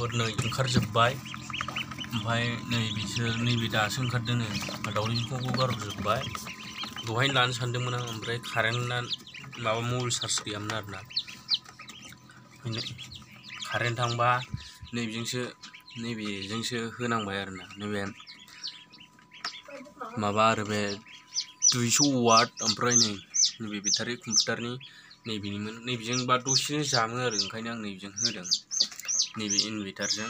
दाउफोर नै ओंखारजोब्बाय ओमफ्राय नै बिसोर नैबे दासो ओंखारदोंनो दाउदै बिखंखौ गारहरजोब्बाय दहायनो लानो सानदोंमोन आं ओमफ्राय कारेन्टआ माबा मबाइल चार्ज गैयामोन आरोना कारेन्ट थांबा नैबेजोंसो होनांबाय आरोना नैबे माबा आरो बे 200 वाट ओमफ्राय नैबे बेटारि कम्पिउटारनि नैबेनिमोन नैबेजोंबा दसेनो जामो आरो ओंखायनो आं नैबेजों होदों नैबे इनभार्टारजों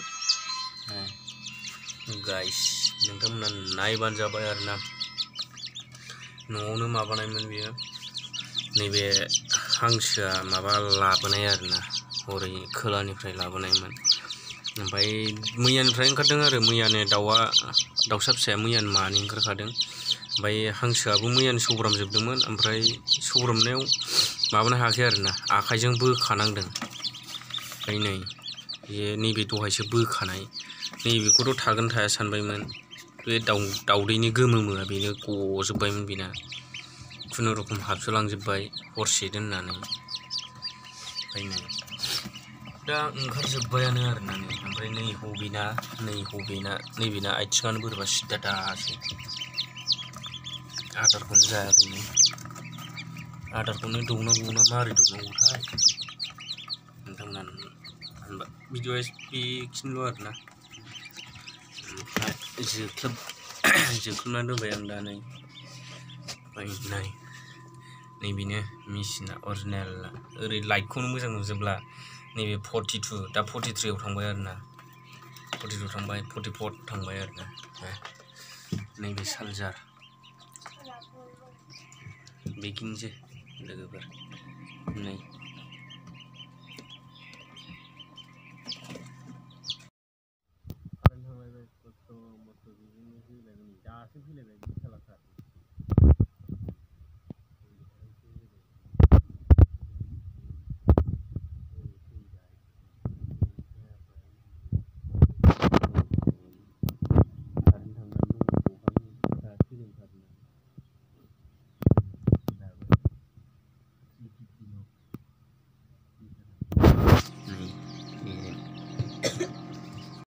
गाइस नोंथांमोना नायबानो जाबाय आरोना न'आवनो माबानायमोन बियो नैबे हांसोआ माबा लाबोनाय आरोना हरै खोलानिफ्राय लाबोनायमोन ओमफ्राय मैयानिफ्राय ओंखारदों आरो मैयानो दाउसा फिसाया मैयानो मानै ओंखारखादों ओमफ्राय हांसोआबो मैयानो सौग्रामजोबदोंमोन ओमफ्राय सौग्रामनायाव माबानो हायाखै आरोना आखाइजों बोखानांदों ओमफ्राय नैबे दहायसो बोखानाय नैबेखौथ' थागोन थाया सानबायमोन बे दाउदैनि गोमोमोआ बेनो गजोब्बायमोन बेना खुनुरुखुम हाबसोलांजोब्बाय हरसे दोननानै ओमफ्राय दा ओंखारजोब्बायानो आरोना ओमफ्राय नैबेना आथिङानो बोरैबा सिद्दा दासो आदारखौनो जायाखैनो आदारखौनो दौनांगौना मारै दौनांगौथाय नोंथांमोना होनबा भिडिअ'आ बेखिनिल' आरोना ओमफ्राय जोख्लोबना दोनबाय आं दा ओमफ्राय नैबेनो मेचिना अरिजिनेल ओरै लाइटखौनो मोजां नुजोबला नैबे 42 दा 43आव थांबाय आरोना 42 थांबाय 44 थांबाय आरोना नैबे चार्जार बेखिनिसै लोगोफोर नै कारेन्ट थांलायबाय खस्थ' मस्थ' बेजोंनो फैलायबाय दासो फैलायबाय बिसालाथार